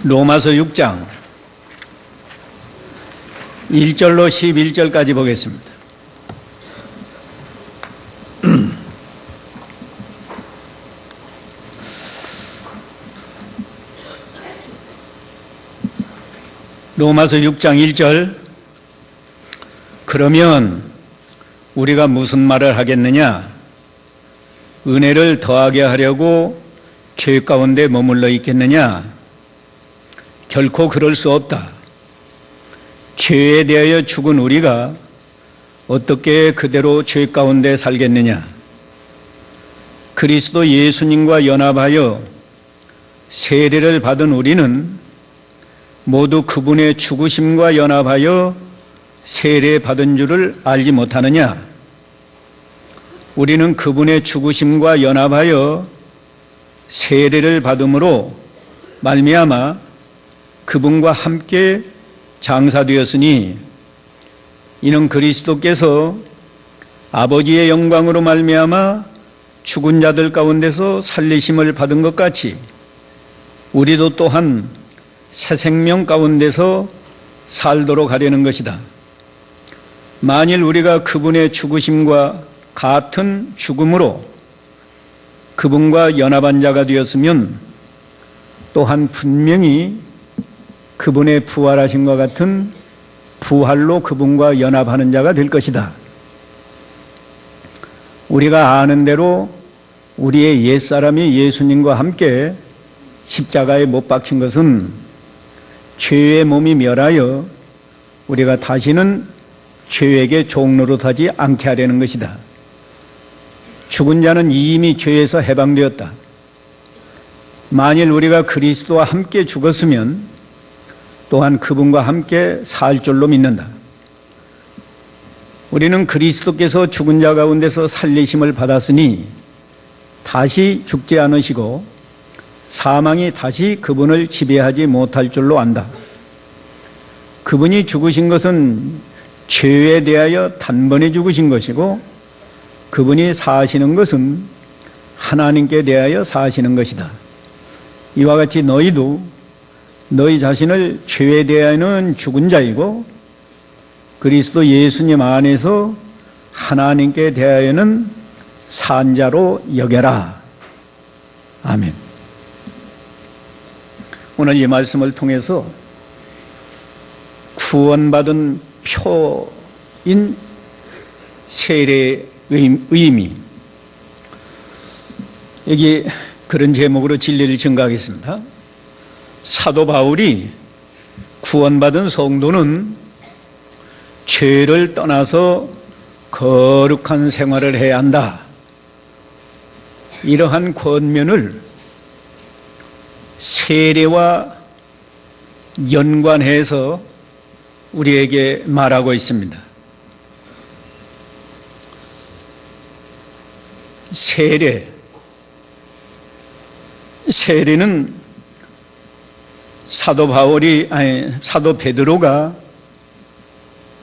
로마서 6장 1절로 11절까지 보겠습니다. 로마서 6장 1절. 그러면 우리가 무슨 말을 하겠느냐? 은혜를 더하게 하려고 죄 가운데 머물러 있겠느냐? 결코 그럴 수 없다. 죄에 대하여 죽은 우리가 어떻게 그대로 죄 가운데 살겠느냐? 그리스도 예수님과 연합하여 세례를 받은 우리는 모두 그분의 죽으심과 연합하여 세례 받은 줄을 알지 못하느냐? 우리는 그분의 죽으심과 연합하여 세례를 받음으로 말미암아 그분과 함께 장사되었으니 이는 그리스도께서 아버지의 영광으로 말미암아 죽은 자들 가운데서 살리심을 받은 것 같이 우리도 또한 새 생명 가운데서 살도록 하려는 것이다. 만일 우리가 그분의 죽으심과 같은 죽음으로 그분과 연합한 자가 되었으면 또한 분명히 그분의 부활하심과 같은 부활로 그분과 연합하는 자가 될 것이다. 우리가 아는 대로 우리의 옛사람이 예수님과 함께 십자가에 못 박힌 것은 죄의 몸이 멸하여 우리가 다시는 죄에게 종노릇하지 않게 하려는 것이다. 죽은 자는 이미 죄에서 해방되었다. 만일 우리가 그리스도와 함께 죽었으면 또한 그분과 함께 살 줄로 믿는다. 우리는 그리스도께서 죽은 자 가운데서 살리심을 받았으니 다시 죽지 않으시고 사망이 다시 그분을 지배하지 못할 줄로 안다. 그분이 죽으신 것은 죄에 대하여 단번에 죽으신 것이고 그분이 사시는 것은 하나님께 대하여 사시는 것이다. 이와 같이 너희도 너희 자신을 죄에 대하여는 죽은 자이고 그리스도 예수님 안에서 하나님께 대하여는 산 자로 여겨라. 아멘. 오늘 이 말씀을 통해서 구원받은 표인 세례의 의미, 여기 그런 제목으로 진리를 증거하겠습니다. 사도 바울이 구원받은 성도는 죄를 떠나서 거룩한 생활을 해야 한다. 이러한 권면을 세례와 연관해서 우리에게 말하고 있습니다. 세례는 사도 베드로가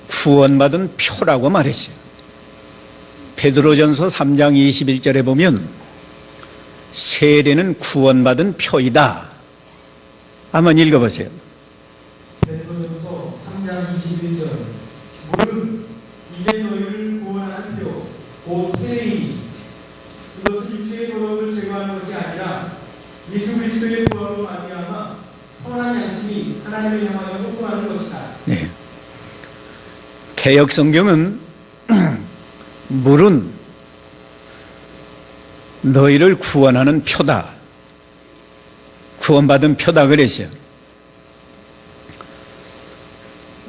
구원받은 표라고 말했어요. 베드로전서 3장 21절에 보면 세례는 구원받은 표이다. 한번 읽어보세요. 베드로전서 3장 21절. 물은 이제 너희를 구원하는 표, 곧 세례이니 그것은 육체의 도덕을 제거하는 것이 아니라 예수 그리스도의 부활로 말미암아 선한 양심이 하나님을 향하여 호소하는 것이다. 네. 개역 성경은 물은 너희를 구원하는 표다. 구원받은 표다 그랬어요.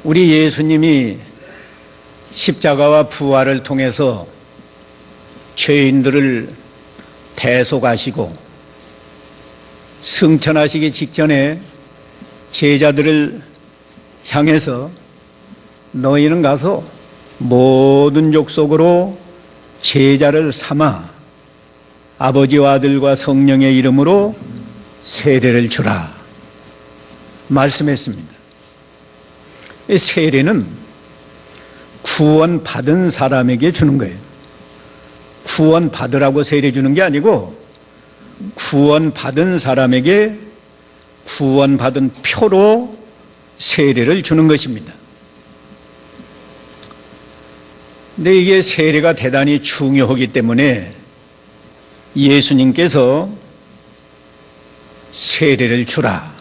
우리 예수님이 십자가와 부활을 통해서 죄인들을 대속하시고 승천하시기 직전에 제자들을 향해서 너희는 가서 모든 족속으로 제자를 삼아 아버지와 아들과 성령의 이름으로 세례를 주라 말씀했습니다. 세례는 구원받은 사람에게 주는 거예요. 구원받으라고 세례 주는 게 아니고 구원받은 사람에게 구원받은 표로 세례를 주는 것입니다. 근데 이게 세례가 대단히 중요하기 때문에 예수님께서 세례를 주라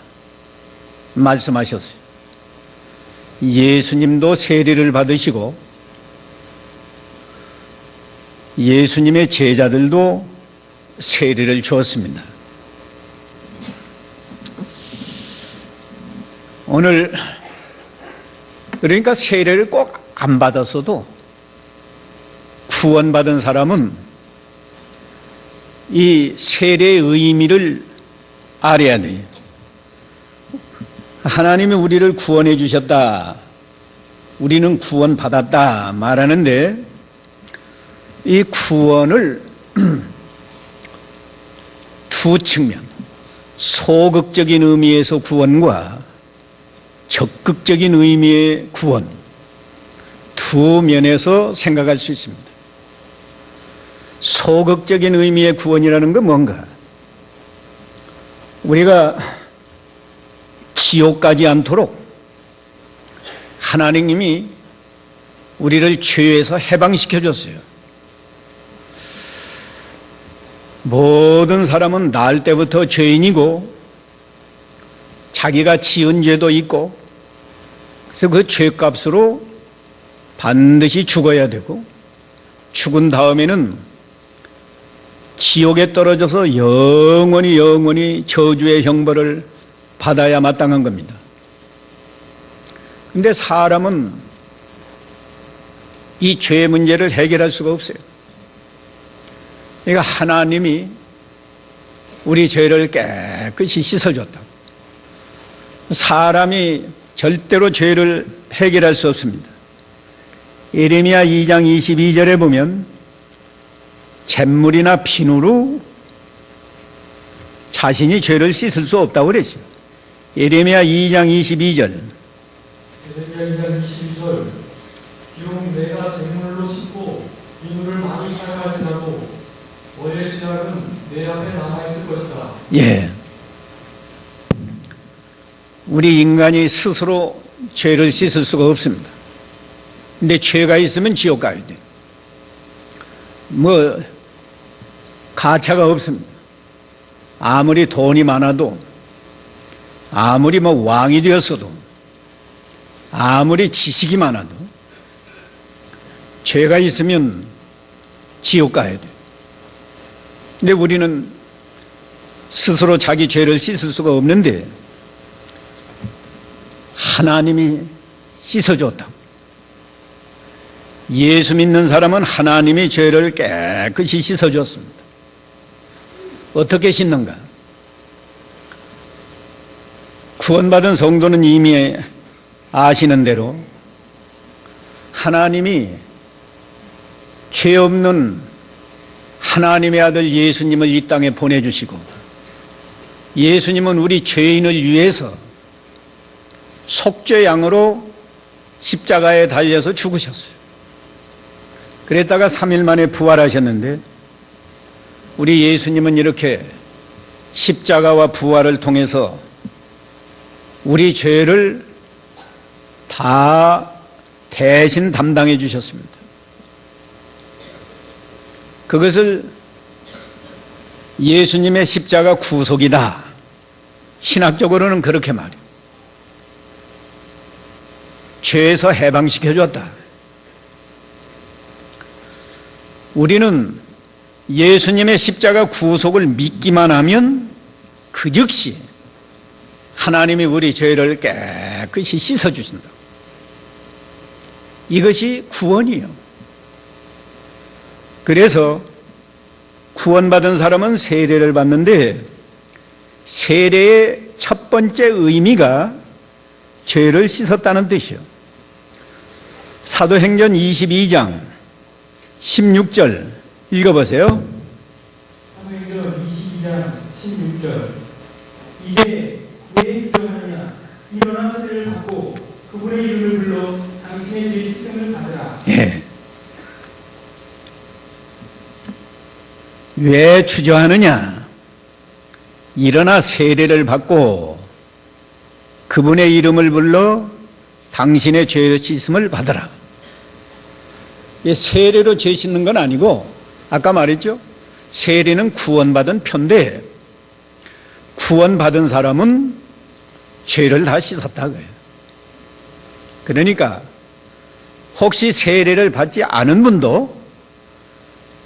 말씀하셨어요. 예수님도 세례를 받으시고 예수님의 제자들도 세례를 주었습니다. 오늘 그러니까 세례를 꼭 안 받았어도 구원받은 사람은 이 세례의 의미를 알아야 돼요. 하나님이 우리를 구원해 주셨다, 우리는 구원받았다 말하는데 이 구원을 두 측면, 소극적인 의미에서 구원과 적극적인 의미의 구원, 두 면에서 생각할 수 있습니다. 소극적인 의미의 구원이라는 건 뭔가? 우리가 지옥 가지 않도록 하나님이 우리를 죄에서 해방시켜 줬어요. 모든 사람은 날 때부터 죄인이고 자기가 지은 죄도 있고 그래서 그 죄값으로 반드시 죽어야 되고 죽은 다음에는 지옥에 떨어져서 영원히 저주의 형벌을 받아야 마땅한 겁니다. 그런데 사람은 이 죄 문제를 해결할 수가 없어요. 그러니까 하나님이 우리 죄를 깨끗이 씻어줬다. 사람이 절대로 죄를 해결할 수 없습니다. 예레미야 2장 22절에 보면 잿물이나 비누로 자신이 죄를 씻을 수 없다고 그랬어요. 예레미야 2장 22절. 예레미야 2장 22절. 비록 내가 잿물로 씻고 비누를 많이 사용할지라도 너의 죄악은 내 앞에 남아있을 것이다. 예. 우리 인간이 스스로 죄를 씻을 수가 없습니다. 근데 죄가 있으면 지옥 가야 돼. 가차가 없습니다. 아무리 돈이 많아도, 아무리 왕이 되었어도, 아무리 지식이 많아도, 죄가 있으면 지옥 가야 돼. 근데 우리는 스스로 자기 죄를 씻을 수가 없는데, 하나님이 씻어줬다. 예수 믿는 사람은 하나님이 죄를 깨끗이 씻어줬습니다. 어떻게 씻는가? 구원받은 성도는 이미 아시는 대로 하나님이 죄 없는 하나님의 아들 예수님을 이 땅에 보내주시고 예수님은 우리 죄인을 위해서 속죄양으로 십자가에 달려서 죽으셨어요. 그랬다가 3일 만에 부활하셨는데 우리 예수님은 이렇게 십자가와 부활을 통해서 우리 죄를 다 대신 담당해 주셨습니다. 그것을 예수님의 십자가 구속이다. 신학적으로는 그렇게 말해요. 죄에서 해방시켜줬다. 우리는 예수님의 십자가 구속을 믿기만 하면 그 즉시 하나님이 우리 죄를 깨끗이 씻어주신다. 이것이 구원이에요. 그래서 구원받은 사람은 세례를 받는데 세례의 첫 번째 의미가 죄를 씻었다는 뜻이에요. 사도행전 22장 16절 읽어보세요. 사도행전 22장 16절. 이제 왜 주저하느냐? 일어나 세례를 받고 그분의 이름을 불러 당신의 죄 씻음을 받으라. 예. 왜 주저하느냐? 일어나 세례를 받고 그분의 이름을 불러 당신의 죄를 씻음을 받으라. 세례로 죄 씻는 건 아니고, 아까 말했죠? 세례는 구원받은 편데, 구원받은 사람은 죄를 다 씻었다고요. 그러니까 혹시 세례를 받지 않은 분도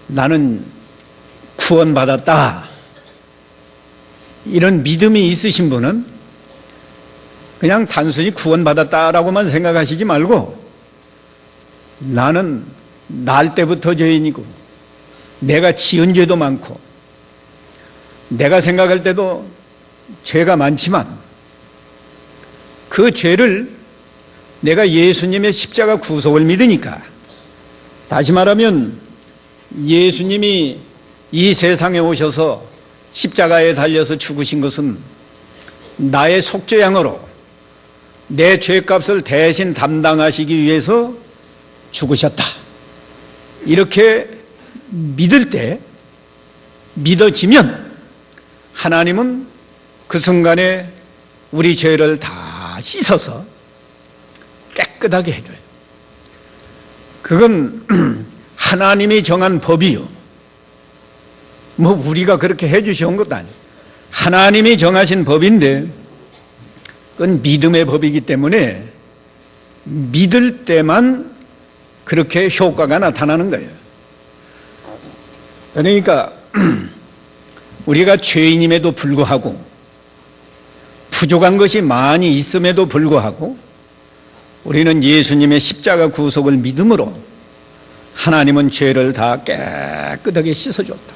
나는 구원받았다, 이런 믿음이 있으신 분은 그냥 단순히 구원받았다라고만 생각하시지 말고, 나는 날 때부터 죄인이고 내가 지은 죄도 많고 내가 생각할 때도 죄가 많지만 그 죄를 내가 예수님의 십자가 구속을 믿으니까, 다시 말하면 예수님이 이 세상에 오셔서 십자가에 달려서 죽으신 것은 나의 속죄양으로 내 죄값을 대신 담당하시기 위해서 죽으셨다, 이렇게 믿을 때, 믿어지면 하나님은 그 순간에 우리 죄를 다 씻어서 깨끗하게 해줘요. 그건 하나님이 정한 법이요, 뭐 우리가 그렇게 해주셔온 것도 아니에요. 하나님이 정하신 법인데, 그건 믿음의 법이기 때문에 믿을 때만 그렇게 효과가 나타나는 거예요. 그러니까 우리가 죄인임에도 불구하고, 부족한 것이 많이 있음에도 불구하고 우리는 예수님의 십자가 구속을 믿음으로 하나님은 죄를 다 깨끗하게 씻어줬다.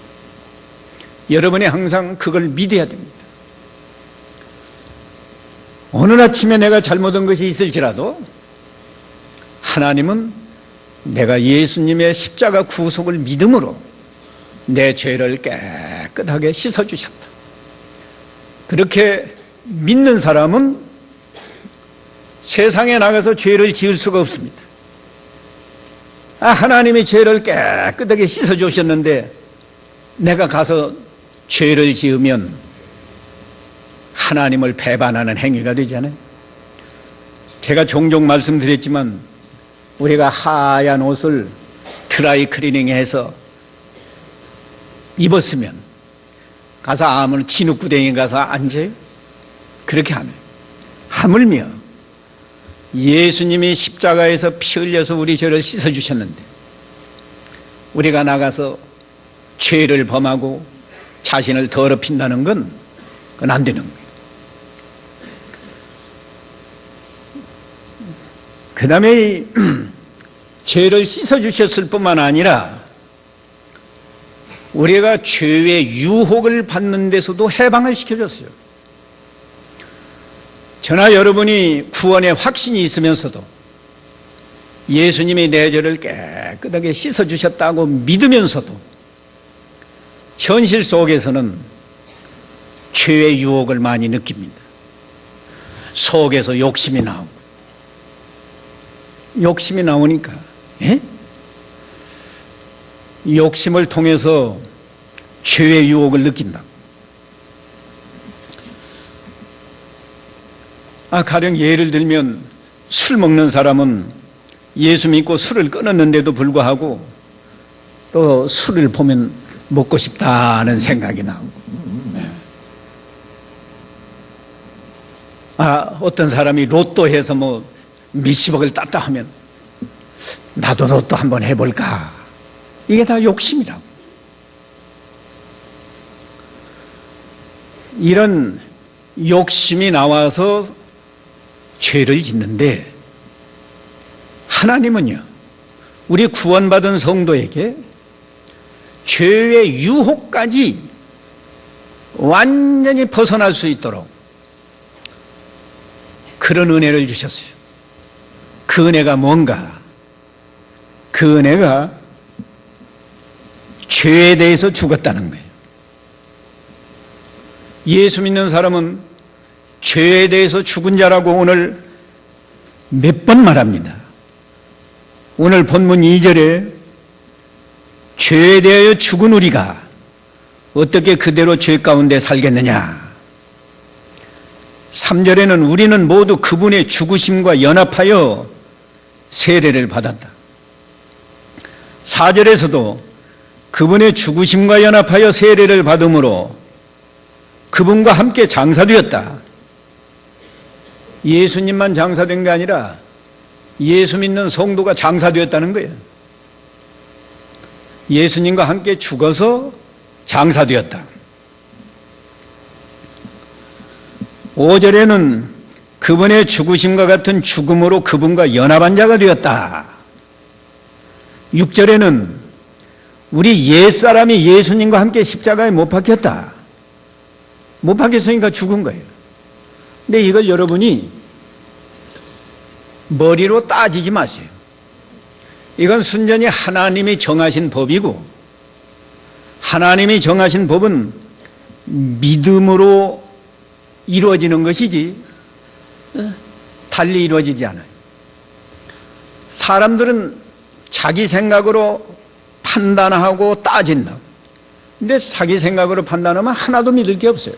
여러분이 항상 그걸 믿어야 됩니다. 오늘 아침에 내가 잘못한 것이 있을지라도 하나님은 내가 예수님의 십자가 구속을 믿음으로 내 죄를 깨끗하게 씻어주셨다. 그렇게 믿는 사람은 세상에 나가서 죄를 지을 수가 없습니다. 하나님이 죄를 깨끗하게 씻어주셨는데 내가 가서 죄를 지으면 하나님을 배반하는 행위가 되잖아요. 제가 종종 말씀드렸지만 우리가 하얀 옷을 드라이 클리닝해서 입었으면 가서 아무나 진흙구덩이 가서 앉아요? 그렇게 안 해요. 하물며 예수님이 십자가에서 피 흘려서 우리 죄를 씻어주셨는데 우리가 나가서 죄를 범하고 자신을 더럽힌다는 건 그건 안 되는 거예요. 그 다음에 죄를 씻어주셨을 뿐만 아니라 우리가 죄의 유혹을 받는 데서도 해방을 시켜줬어요. 저나 여러분이 구원의 확신이 있으면서도 예수님이 내 죄를 깨끗하게 씻어주셨다고 믿으면서도 현실 속에서는 죄의 유혹을 많이 느낍니다. 속에서 욕심이 나오고, 욕심이 나오니까 욕심을 통해서 죄의 유혹을 느낀다. 가령 예를 들면 술 먹는 사람은 예수 믿고 술을 끊었는데도 불구하고 또 술을 보면 먹고 싶다는 생각이 나고, 어떤 사람이 로또해서 뭐 몇십억을 땄다 하면 나도 로또 한번 해볼까, 이게 다 욕심이라고. 이런 욕심이 나와서 죄를 짓는데 하나님은요, 우리 구원받은 성도에게 죄의 유혹까지 완전히 벗어날 수 있도록 그런 은혜를 주셨어요. 그 은혜가 뭔가? 그 은혜가 죄에 대해서 죽었다는 거예요. 예수 믿는 사람은 죄에 대해서 죽은 자라고 오늘 몇 번 말합니다. 오늘 본문 2절에 죄에 대하여 죽은 우리가 어떻게 그대로 죄 가운데 살겠느냐, 3절에는 우리는 모두 그분의 죽으심과 연합하여 세례를 받았다. 4절에서도 그분의 죽으심과 연합하여 세례를 받음으로 그분과 함께 장사되었다. 예수님만 장사된 게 아니라 예수 믿는 성도가 장사되었다는 거예요. 예수님과 함께 죽어서 장사되었다. 5절에는 그분의 죽으심과 같은 죽음으로 그분과 연합한 자가 되었다. 6절에는 우리 옛사람이 예수님과 함께 십자가에 못 박혔다. 못 박혔으니까 죽은 거예요. 근데 이걸 여러분이 머리로 따지지 마세요. 이건 순전히 하나님이 정하신 법이고, 하나님이 정하신 법은 믿음으로 이루어지는 것이지 달리 이루어지지 않아요. 사람들은 자기 생각으로 판단하고 따진다. 근데 자기 생각으로 판단하면 하나도 믿을 게 없어요.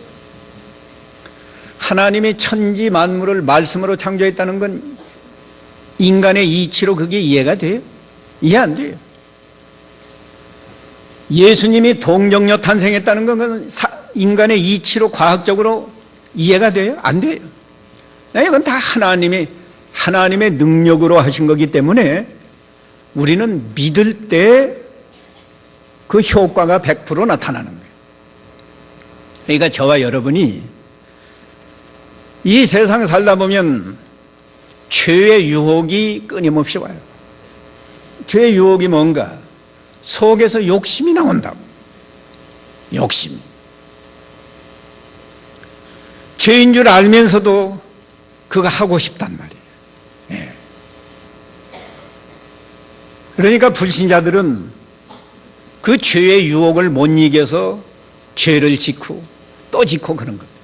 하나님이 천지 만물을 말씀으로 창조했다는 건 인간의 이치로 그게 이해가 돼요? 이해 안 돼요. 예수님이 동정녀 탄생했다는 건 인간의 이치로 과학적으로 이해가 돼요? 안 돼요. 이건 다 하나님의 능력으로 하신 거기 때문에 우리는 믿을 때 그 효과가 100% 나타나는 거예요. 그러니까 저와 여러분이 이 세상 살다 보면 죄의 유혹이 끊임없이 와요. 죄의 유혹이 뭔가? 속에서 욕심이 나온다고. 욕심. 죄인 줄 알면서도 그거 하고 싶단 말이에요. 예. 그러니까 불신자들은 그 죄의 유혹을 못 이겨서 죄를 짓고 또 짓고 그런 겁니다.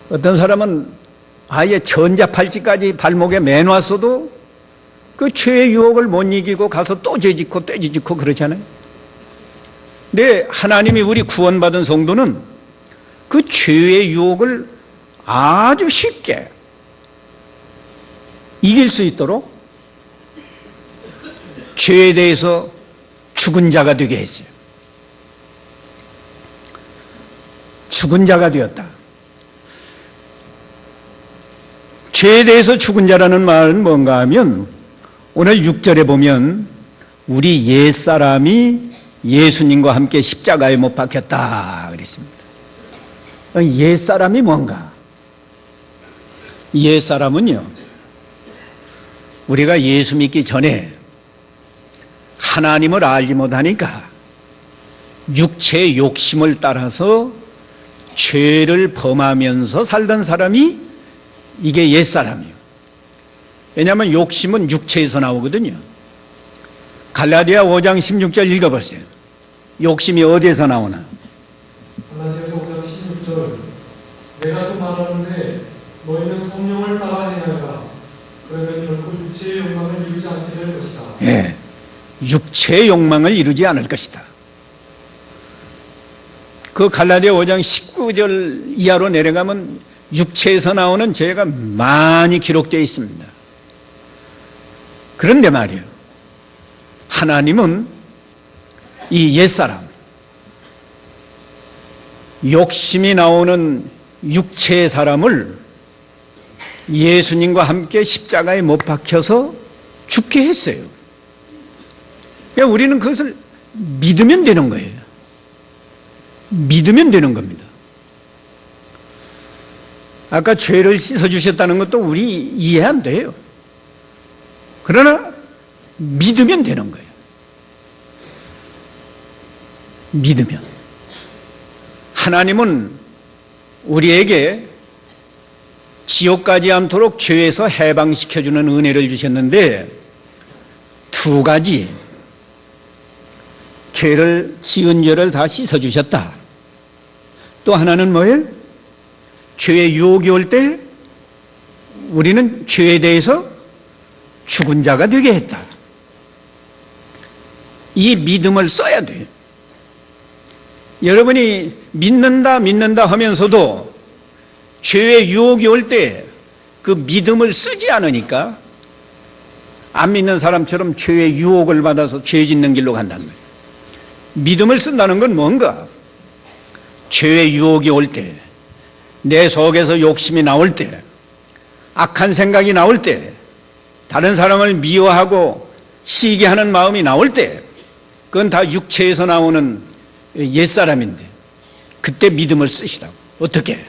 어떤 사람은 아예 전자팔찌까지 발목에 매놨어도 그 죄의 유혹을 못 이기고 가서 또 죄 짓고 또 죄 짓고 그러잖아요. 근데 하나님이 우리 구원받은 성도는 그 죄의 유혹을 아주 쉽게 이길 수 있도록 죄에 대해서 죽은 자가 되게 했어요. 죽은 자가 되었다. 죄에 대해서 죽은 자라는 말은 뭔가 하면 오늘 6절에 보면 우리 옛사람이 예수님과 함께 십자가에 못 박혔다 그랬습니다. 옛사람이 뭔가? 옛사람은요, 우리가 예수 믿기 전에 하나님을 알지 못하니까 육체의 욕심을 따라서 죄를 범하면서 살던 사람이 이게 옛사람이에요. 왜냐하면 욕심은 육체에서 나오거든요. 갈라디아 5장 16절 읽어보세요. 욕심이 어디에서 나오나? 갈라디아서 5장 16절 내가 또 말하는데 너희는 성령을 따라 행하라. 그러면 결코 육체의 욕망을 이루지 않게 될 것이다. 예, 육체의 욕망을 이루지 않을 것이다. 그 갈라디아 5장 19절 이하로 내려가면 육체에서 나오는 죄가 많이 기록되어 있습니다. 그런데 말이에요, 하나님은 이 옛사람, 욕심이 나오는 육체의 사람을 예수님과 함께 십자가에 못 박혀서 죽게 했어요. 그러니까 우리는 그것을 믿으면 되는 거예요. 믿으면 되는 겁니다. 아까 죄를 씻어주셨다는 것도 우리 이해 안 돼요. 그러나 믿으면 되는 거예요. 믿으면. 하나님은 우리에게 지옥 가지 않도록 죄에서 해방시켜주는 은혜를 주셨는데 두 가지, 죄를 지은 죄를 다 씻어주셨다. 또 하나는 뭐예요? 죄의 유혹이 올 때 우리는 죄에 대해서 죽은 자가 되게 했다. 이 믿음을 써야 돼요. 여러분이 믿는다 하면서도 죄의 유혹이 올 때 그 믿음을 쓰지 않으니까 안 믿는 사람처럼 죄의 유혹을 받아서 죄 짓는 길로 간단 말이에요. 믿음을 쓴다는 건 뭔가? 죄의 유혹이 올 때, 내 속에서 욕심이 나올 때, 악한 생각이 나올 때, 다른 사람을 미워하고 시기하는 마음이 나올 때, 그건 다 육체에서 나오는 옛사람인데 그때 믿음을 쓰시라고. 어떻게?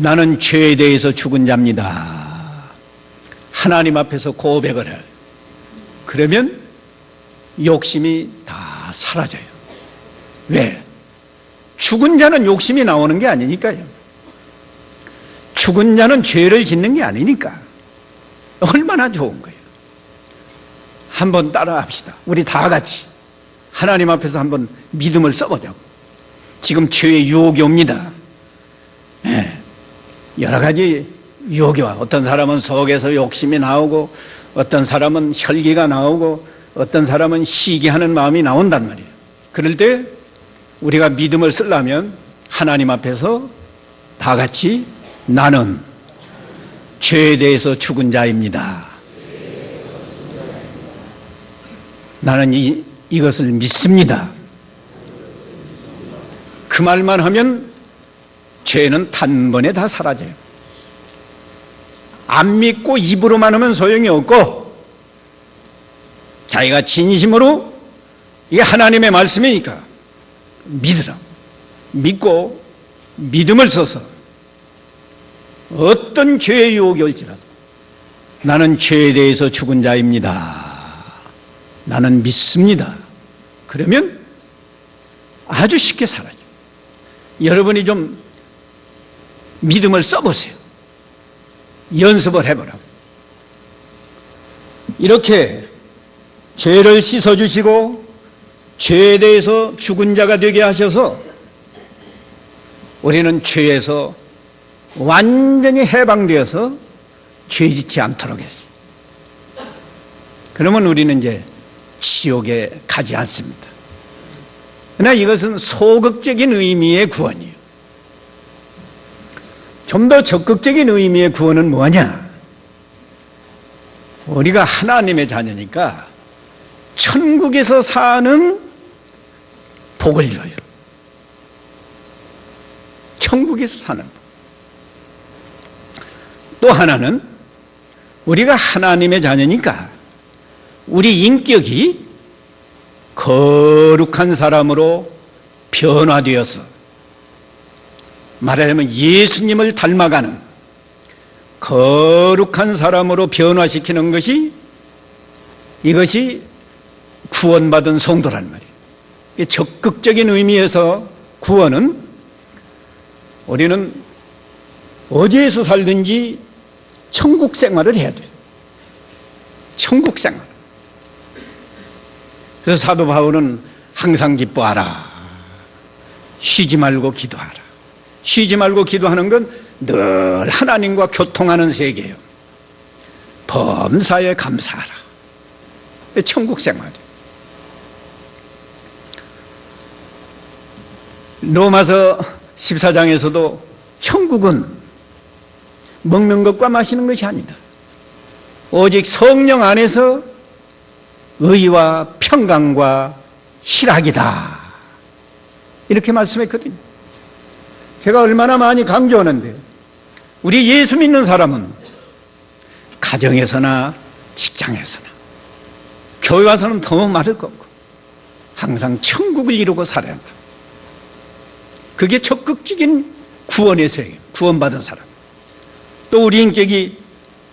나는 죄에 대해서 죽은 자입니다. 하나님 앞에서 고백을 해요. 그러면 욕심이 다 사라져요. 왜? 죽은 자는 욕심이 나오는 게 아니니까요. 죽은 자는 죄를 짓는 게 아니니까. 얼마나 좋은 거예요. 한번 따라 합시다. 우리 다 같이 하나님 앞에서 한번 믿음을 써보자고. 지금 죄의 유혹이 옵니다. 네. 여러 가지 유혹이 와. 어떤 사람은 속에서 욕심이 나오고, 어떤 사람은 혈기가 나오고, 어떤 사람은 시기하는 마음이 나온단 말이에요. 그럴 때 우리가 믿음을 쓰려면 하나님 앞에서 다 같이 나는 죄에 대해서 죽은 자입니다. 나는 이것을 믿습니다. 그 말만 하면 죄는 단번에 다 사라져요. 안 믿고 입으로만 하면 소용이 없고, 자기가 진심으로 이게 하나님의 말씀이니까 믿으라. 믿고 믿음을 써서 어떤 죄의 유혹이 올지라도 나는 죄에 대해서 죽은 자입니다. 나는 믿습니다. 그러면 아주 쉽게 사라져요. 여러분이 좀 믿음을 써보세요. 연습을 해보라고. 이렇게 죄를 씻어주시고 죄에 대해서 죽은 자가 되게 하셔서 우리는 죄에서 완전히 해방되어서 죄 짓지 않도록 했어요. 그러면 우리는 이제 지옥에 가지 않습니다. 그러나 이것은 소극적인 의미의 구원이에요. 좀 더 적극적인 의미의 구원은 뭐냐? 우리가 하나님의 자녀니까 천국에서 사는 복을 줘요. 천국에서 사는 복. 또 하나는 우리가 하나님의 자녀니까 우리 인격이 거룩한 사람으로 변화되어서 말하자면 예수님을 닮아가는 거룩한 사람으로 변화시키는 것이, 이것이 구원받은 성도란 말이에요. 적극적인 의미에서 구원은 우리는 어디에서 살든지 천국 생활을 해야 돼요. 천국 생활. 그래서 사도 바울은 항상 기뻐하라. 쉬지 말고 기도하라. 쉬지 말고 기도하는 건 늘 하나님과 교통하는 세계예요. 범사에 감사하라. 천국 생활이에요. 로마서 14장에서도 천국은 먹는 것과 마시는 것이 아니다. 오직 성령 안에서 의와 평강과 희락이다. 이렇게 말씀했거든요. 제가 얼마나 많이 강조하는데, 우리 예수 믿는 사람은 가정에서나 직장에서나 교회 와서는 더 말할 거 없고 항상 천국을 이루고 살아야 한다. 그게 적극적인 구원의 세계, 구원받은 사람. 또 우리 인격이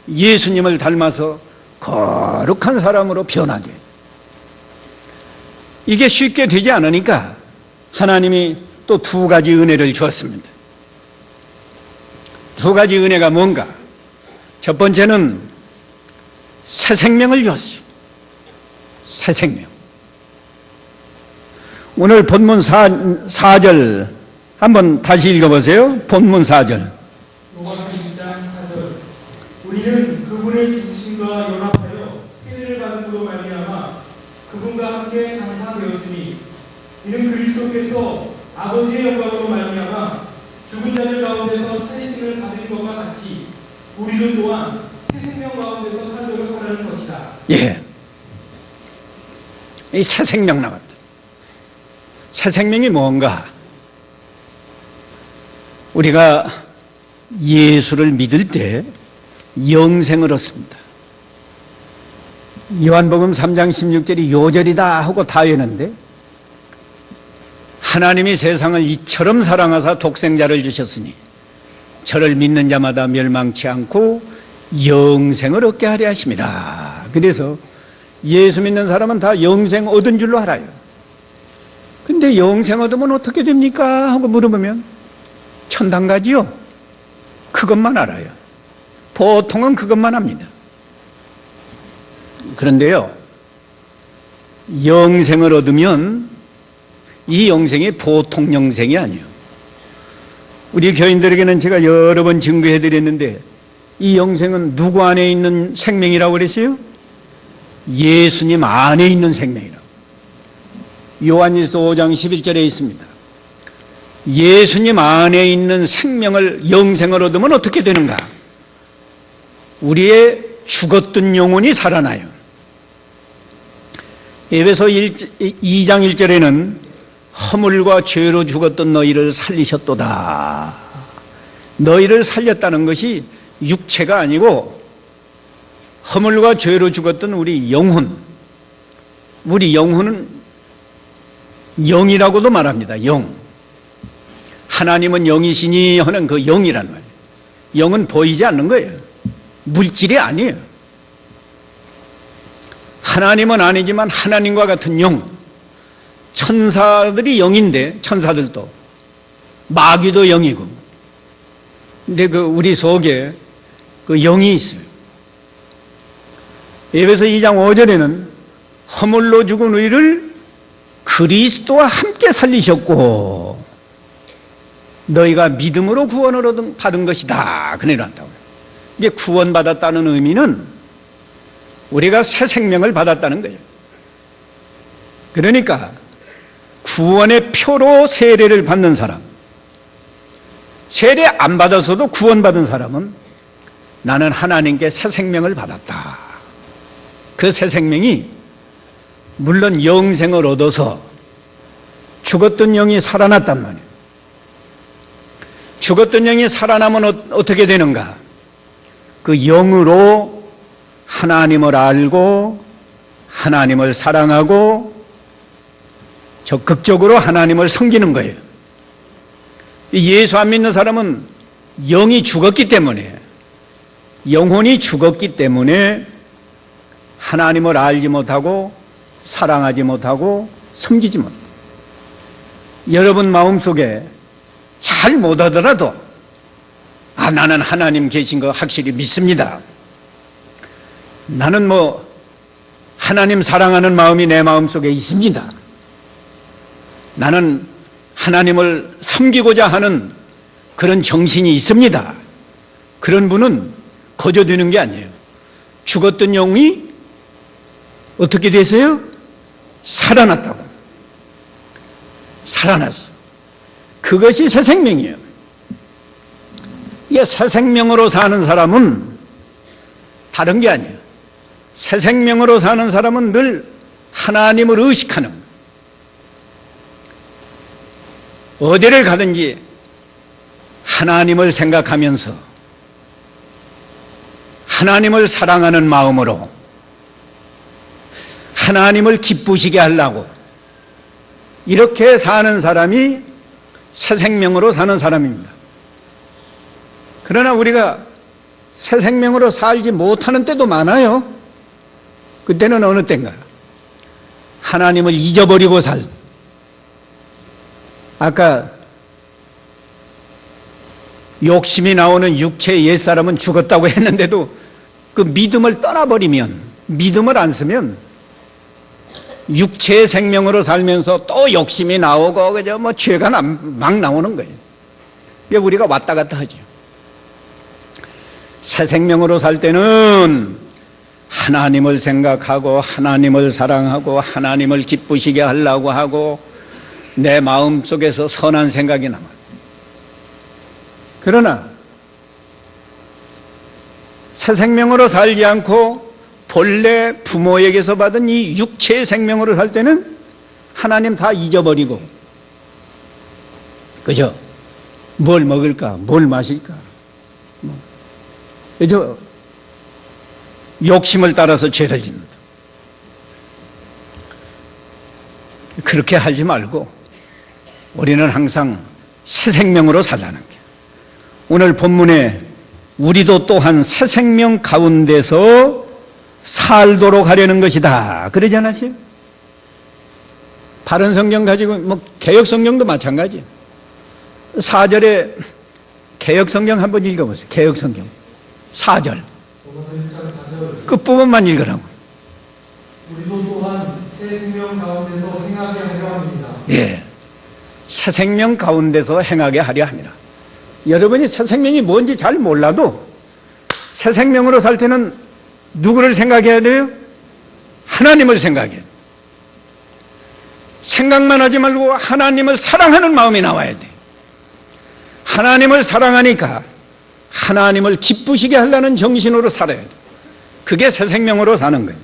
예수님을 닮아서 거룩한 사람으로 변화돼. 이게 쉽게 되지 않으니까 하나님이 또 두 가지 은혜를 주었습니다. 두 가지 은혜가 뭔가? 첫 번째는 새 생명을 주었어요. 새 생명. 오늘 본문 4절 한번 다시 읽어보세요. 본문 4절. 로마서 6장 4절. 우리는 그분의 중심과 연합하여 세례를 받음으로 말미암아 그분과 함께 장사되었으니 이는 그리스도께서 아버지의 영광으로 말미암아 죽은 죽은 자들 가운데서 살리심을 받은 것과 같이 우리도 또한 새 생명 가운데서 살도록 하라는 것이다. 예. 이 새 생명 나왔다. 새 생명이 뭔가? 우리가 예수를 믿을 때 영생을 얻습니다. 요한복음 3장 16절이 요절이다 하고 다 외는데, 하나님이 세상을 이처럼 사랑하사 독생자를 주셨으니 저를 믿는 자마다 멸망치 않고 영생을 얻게 하려 하심이라. 그래서 예수 믿는 사람은 다 영생 얻은 줄로 알아요. 근데 영생 얻으면 어떻게 됩니까? 하고 물어보면 천당 가지요. 그것만 알아요. 보통은 그것만 합니다. 그런데요, 영생을 얻으면 이 영생이 보통 영생이 아니에요. 우리 교인들에게는 제가 여러 번 증거해 드렸는데, 이 영생은 누구 안에 있는 생명이라고 그랬어요? 예수님 안에 있는 생명이라고. 요한일서 5장 11절에 있습니다. 예수님 안에 있는 생명을, 영생을 얻으면 어떻게 되는가? 우리의 죽었던 영혼이 살아나요. 에베소 2장 1절에는 허물과 죄로 죽었던 너희를 살리셨도다. 너희를 살렸다는 것이 육체가 아니고 허물과 죄로 죽었던 우리 영혼, 우리 영혼은 영이라고도 말합니다. 영. 하나님은 영이시니 하는 그 영이란 말이에요. 영은 보이지 않는 거예요. 물질이 아니에요. 하나님은 아니지만 하나님과 같은 영. 천사들이 영인데, 천사들도 마귀도 영이고, 근데 그 우리 속에 그 영이 있어요. 에베소 2장 5절에는 허물로 죽은 우리를 그리스도와 함께 살리셨고 너희가 믿음으로 구원을 받은 것이다. 그래놨다고요. 이게 구원받았다는 의미는 우리가 새 생명을 받았다는 거예요. 그러니까 구원의 표로 세례를 받는 사람, 세례 안 받아서도 구원받은 사람은 나는 하나님께 새 생명을 받았다. 그 새 생명이 물론 영생을 얻어서 죽었던 영이 살아났단 말이에요. 죽었던 영이 살아나면 어떻게 되는가? 그 영으로 하나님을 알고 하나님을 사랑하고 적극적으로 하나님을 섬기는 거예요. 예수 안 믿는 사람은 영이 죽었기 때문에, 영혼이 죽었기 때문에 하나님을 알지 못하고 사랑하지 못하고 섬기지 못해요. 여러분 마음속에 잘 못하더라도 나는 하나님 계신 거 확실히 믿습니다. 나는 하나님 사랑하는 마음이 내 마음속에 있습니다. 나는 하나님을 섬기고자 하는 그런 정신이 있습니다. 그런 분은 거저되는 게 아니에요. 죽었던 영이 어떻게 됐어요? 살아났다고. 살아났어. 그것이 새 생명이에요. 이게 새 생명으로 사는 사람은 다른 게 아니에요. 새 생명으로 사는 사람은 늘 하나님을 의식하는, 어디를 가든지 하나님을 생각하면서 하나님을 사랑하는 마음으로 하나님을 기쁘시게 하려고 이렇게 사는 사람이 새 생명으로 사는 사람입니다. 그러나 우리가 새 생명으로 살지 못하는 때도 많아요. 그때는 어느 때인가? 하나님을 잊어버리고 아까 욕심이 나오는 육체의 옛사람은 죽었다고 했는데도 그 믿음을 떠나버리면, 믿음을 안 쓰면 육체의 생명으로 살면서 또 욕심이 나오고 그저 죄가 막 나오는 거예요. 그게 우리가 왔다 갔다 하죠. 새 생명으로 살 때는 하나님을 생각하고 하나님을 사랑하고 하나님을 기쁘시게 하려고 하고 내 마음속에서 선한 생각이 남아요. 그러나 새 생명으로 살지 않고 본래 부모에게서 받은 이 육체의 생명으로 살 때는 하나님 다 잊어버리고, 그죠? 뭘 먹을까? 뭘 마실까? 그죠? 욕심을 따라서 죄를 짓는다. 그렇게 하지 말고 우리는 항상 새 생명으로 살라는 거예요. 오늘 본문에 우리도 또한 새 생명 가운데서 살도록 하려는 것이다, 그러지 않았어요? 바른 성경 가지고 개역 성경도 마찬가지예요. 4절에 개역 성경 한번 읽어보세요. 개역 성경 4절 끝부분만 읽으라고. 우리도 또한 새 생명 가운데서 행하게 하려 합니다. 예, 새 생명 가운데서 행하게 하려 합니다. 여러분이 새 생명이 뭔지 잘 몰라도 새 생명으로 살 때는 누구를 생각해야 돼요? 하나님을 생각해야 돼요. 생각만 하지 말고 하나님을 사랑하는 마음이 나와야 돼요. 하나님을 사랑하니까 하나님을 기쁘시게 하려는 정신으로 살아야 돼요. 그게 새 생명으로 사는 거예요.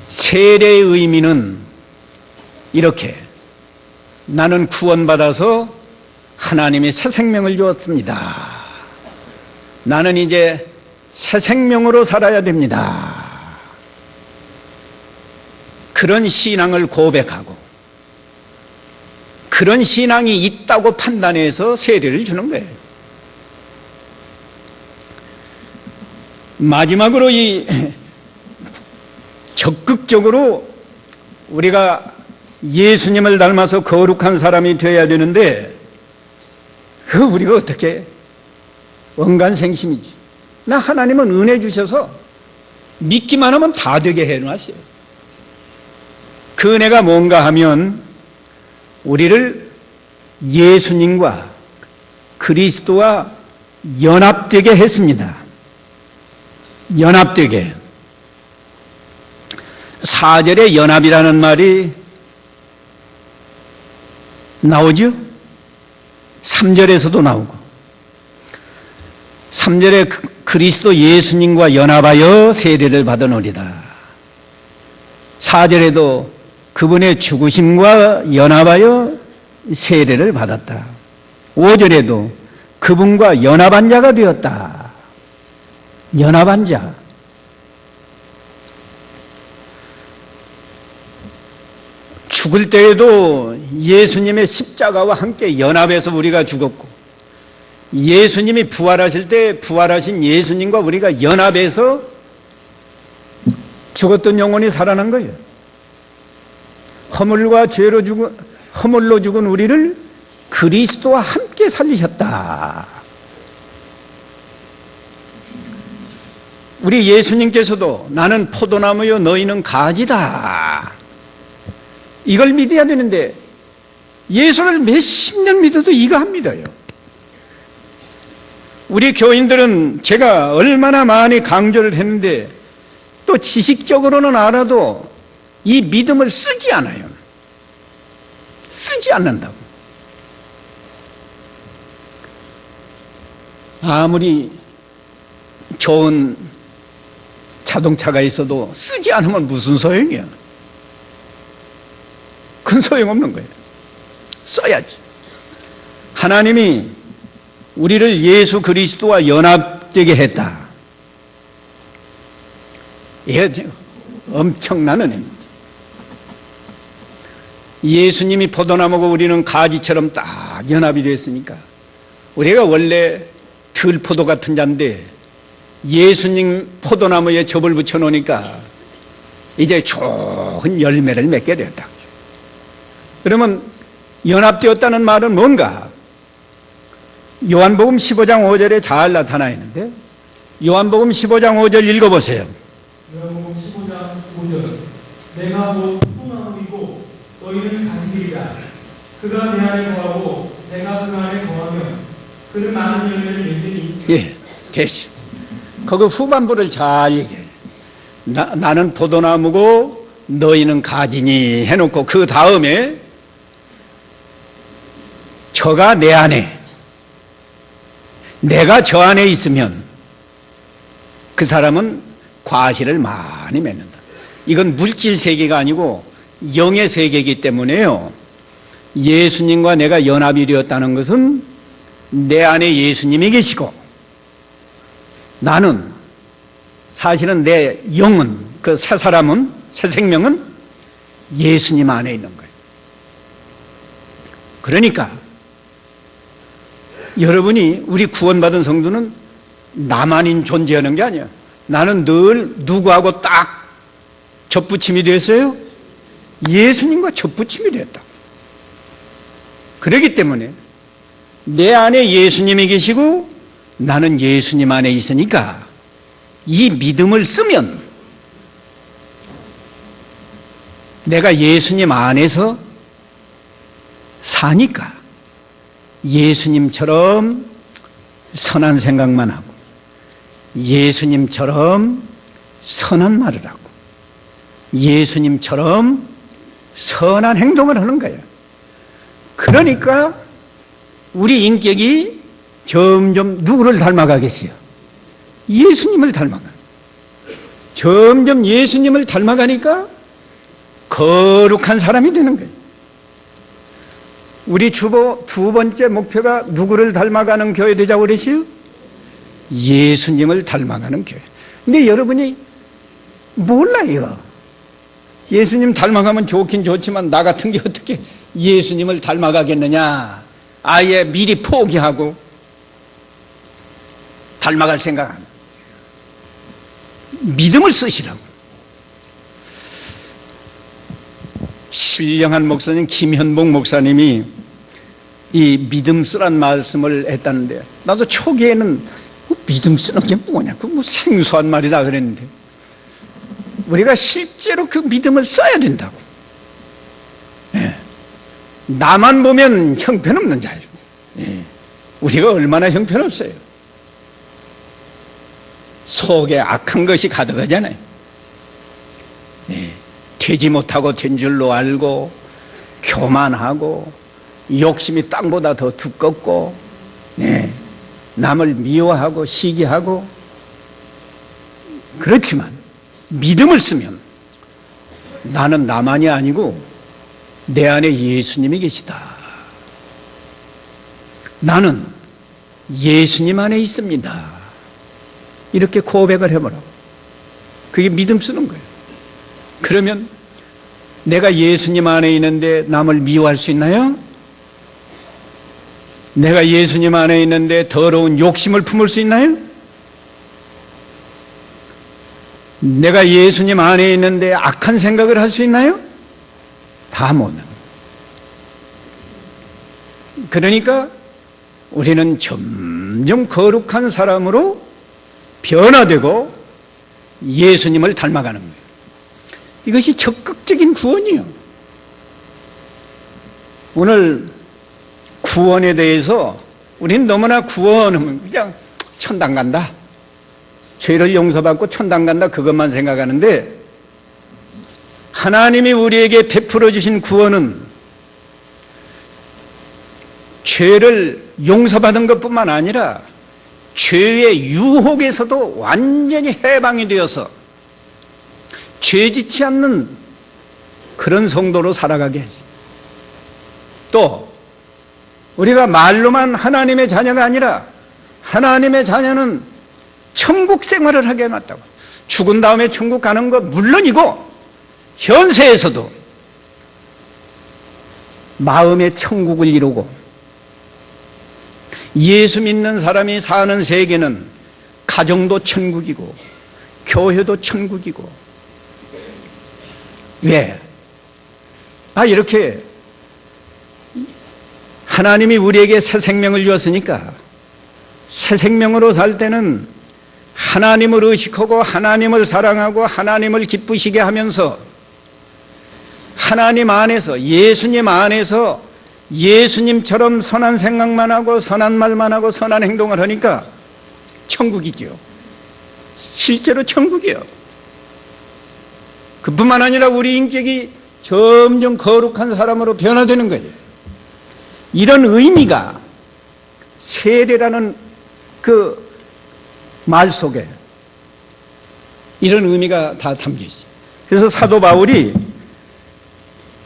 세례의 의미는 이렇게, 나는 구원받아서 하나님이 새 생명을 주었습니다. 나는 이제 새 생명으로 살아야 됩니다. 그런 신앙을 고백하고 그런 신앙이 있다고 판단해서 세례를 주는 거예요. 마지막으로 이 적극적으로 우리가 예수님을 닮아서 거룩한 사람이 되어야 되는데, 우리가 어떻게 언간생심이지. 나 하나님은 은혜 주셔서 믿기만 하면 다 되게 해놨어요. 그 은혜가 뭔가 하면 우리를 예수님과 그리스도와 연합되게 했습니다. 연합되게. 4절에 연합이라는 말이 나오죠? 3절에서도 나오고, 3절에 그리스도 예수님과 연합하여 세례를 받으노리다. 4절에도 그분의 죽으심과 연합하여 세례를 받았다. 5절에도 그분과 연합한 자가 되었다. 연합한 자. 죽을 때에도 예수님의 십자가와 함께 연합해서 우리가 죽었고, 예수님이 부활하실 때 부활하신 예수님과 우리가 연합해서 죽었던 영혼이 살아난 거예요. 허물과 죄로 죽은, 허물로 죽은 우리를 그리스도와 함께 살리셨다. 우리 예수님께서도 나는 포도나무요 너희는 가지다, 이걸 믿어야 되는데 예수를 몇십 년 믿어도 이거 안 믿어요. 우리 교인들은 제가 얼마나 많이 강조를 했는데 또 지식적으로는 알아도 이 믿음을 쓰지 않아요. 쓰지 않는다고. 아무리 좋은 자동차가 있어도 쓰지 않으면 무슨 소용이야. 큰 소용없는 거예요. 써야지. 하나님이 우리를 예수 그리스도와 연합되게 했다. 이게 엄청난 은혜입니다. 예수님이 포도나무고 우리는 가지처럼 딱 연합이 됐으니까 우리가 원래 들포도 같은 자인데 예수님 포도나무에 접을 붙여놓으니까 이제 좋은 열매를 맺게 됐다. 그러면 연합되었다는 말은 뭔가? 요한복음 15장 5절에 잘 나타나 있는데, 요한복음 15장 5절 읽어보세요. 요한복음 15장 5절. 내가 곧 포도나무이고 너희는 가지들이라. 그가 내 안에 거하고 내가 그 안에 거하면 그는 많은 열매를 맺으니. 예, 됐어. 거기 후반부를 잘 얘기해. 나는 포도나무고 너희는 가지니 해놓고 그 다음에 저가 내 안에, 내가 저 안에 있으면 그 사람은 과실을 많이 맺는다. 이건 물질 세계가 아니고 영의 세계이기 때문에요. 예수님과 내가 연합이 되었다는 것은 내 안에 예수님이 계시고, 나는 사실은 내 영은, 그 새 사람은, 새 생명은 예수님 안에 있는 거예요. 그러니까 여러분이, 우리 구원받은 성도는 나만인 존재하는 게 아니야. 나는 늘 누구하고 딱 접붙임이 됐어요? 예수님과 접붙임이 됐다. 그렇기 때문에 내 안에 예수님이 계시고 나는 예수님 안에 있으니까 이 믿음을 쓰면 내가 예수님 안에서 사니까 예수님처럼 선한 생각만 하고 예수님처럼 선한 말을 하고 예수님처럼 선한 행동을 하는 거예요. 그러니까 우리 인격이 점점 누구를 닮아가겠어요? 예수님을 닮아가. 점점 예수님을 닮아가니까 거룩한 사람이 되는 거예요. 우리 두 번째 목표가 누구를 닮아가는 교회 되자고 그러시요? 예수님을 닮아가는 교회. 근데 여러분이 몰라요. 예수님 닮아가면 좋긴 좋지만 나 같은 게 어떻게 예수님을 닮아가겠느냐. 아예 미리 포기하고 닮아갈 생각 안 해요. 믿음을 쓰시라고. 신령한 목사님 김현복 목사님이 이 믿음 쓰란 말씀을 했다는데, 나도 초기에는 믿음 쓰는 게 뭐냐, 그 뭐 생소한 말이다 그랬는데, 우리가 실제로 그 믿음을 써야 된다고. 예. 나만 보면 형편없는 자예요. 예. 우리가 얼마나 형편없어요. 속에 악한 것이 가득하잖아요. 예. 되지 못하고 된 줄로 알고 교만하고 욕심이 땅보다 더 두껍고, 예. 남을 미워하고 시기하고. 그렇지만 믿음을 쓰면 나는 나만이 아니고 내 안에 예수님이 계시다. 나는 예수님 안에 있습니다. 이렇게 고백을 해보라고. 그게 믿음 쓰는 거예요. 그러면 내가 예수님 안에 있는데 남을 미워할 수 있나요? 내가 예수님 안에 있는데 더러운 욕심을 품을 수 있나요? 내가 예수님 안에 있는데 악한 생각을 할 수 있나요? 다 못해요. 그러니까 우리는 점점 거룩한 사람으로 변화되고 예수님을 닮아가는 거예요. 이것이 적극적인 구원이에요. 오늘 구원에 대해서 우리는 너무나 구원하면 그냥 천당 간다, 죄를 용서받고 천당 간다, 그것만 생각하는데, 하나님이 우리에게 베풀어 주신 구원은 죄를 용서받은 것뿐만 아니라 죄의 유혹에서도 완전히 해방이 되어서 죄짓지 않는 그런 성도로 살아가게 하지. 또 우리가 말로만 하나님의 자녀가 아니라 하나님의 자녀는 천국 생활을 하게 해놨다고. 죽은 다음에 천국 가는 것 물론이고 현세에서도 마음의 천국을 이루고, 예수 믿는 사람이 사는 세계는 가정도 천국이고 교회도 천국이고. 왜? 이렇게 하나님이 우리에게 새 생명을 주었으니까 새 생명으로 살 때는 하나님을 의식하고 하나님을 사랑하고 하나님을 기쁘시게 하면서 하나님 안에서, 예수님 안에서 예수님처럼 선한 생각만 하고 선한 말만 하고 선한 행동을 하니까 천국이죠. 실제로 천국이에요. 그뿐만 아니라 우리 인격이 점점 거룩한 사람으로 변화되는 거예요. 이런 의미가 세례라는 그 말 속에 이런 의미가 다 담겨 있어요. 그래서 사도 바울이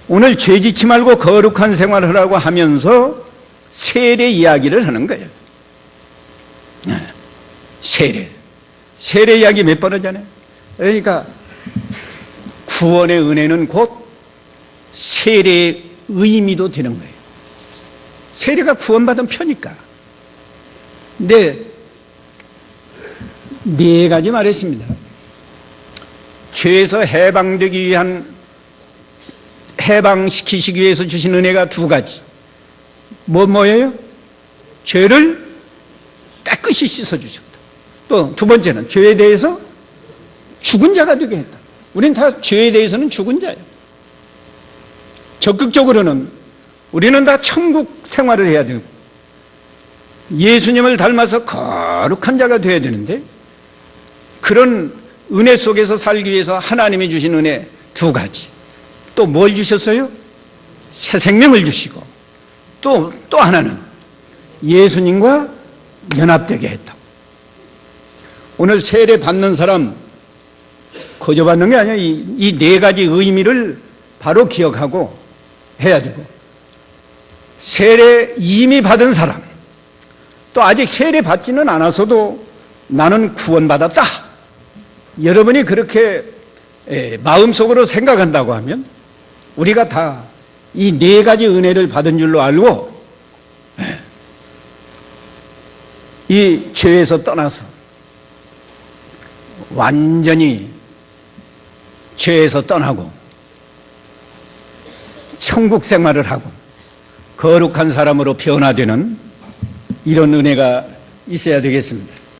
오늘 죄 짓지 말고 거룩한 생활을 하라고 하면서 세례 이야기를 하는 거예요. 세례 이야기 몇 번 하잖아요. 그러니까 구원의 은혜는 곧 세례의 의미도 되는 거예요. 세례가 구원받은 표니까. 근데 네 가지 말했습니다. 죄에서 해방되기 위한, 해방시키시기 위해서 주신 은혜가 두 가지. 뭐예요? 죄를 깨끗이 씻어주셨다. 또 두 번째는 죄에 대해서 죽은 자가 되게 했다. 우리는 다 죄에 대해서는 죽은 자예요. 적극적으로는 우리는 다 천국 생활을 해야 되고 예수님을 닮아서 거룩한 자가 되어야 되는데, 그런 은혜 속에서 살기 위해서 하나님이 주신 은혜 두 가지. 또 뭘 주셨어요? 새 생명을 주시고, 또 하나는 예수님과 연합되게 했다. 오늘 세례 받는 사람 거저 받는 게 아니야. 이 네 가지 의미를 바로 기억하고 해야 되고, 세례 이미 받은 사람, 또 아직 세례 받지는 않았어도 나는 구원받았다, 여러분이 그렇게 마음속으로 생각한다고 하면 우리가 다 이 네 가지 은혜를 받은 줄로 알고 이 죄에서 떠나서 완전히 죄에서 떠나고 천국 생활을 하고 거룩한 사람으로 변화되는 이런 은혜가 있어야 되겠습니다.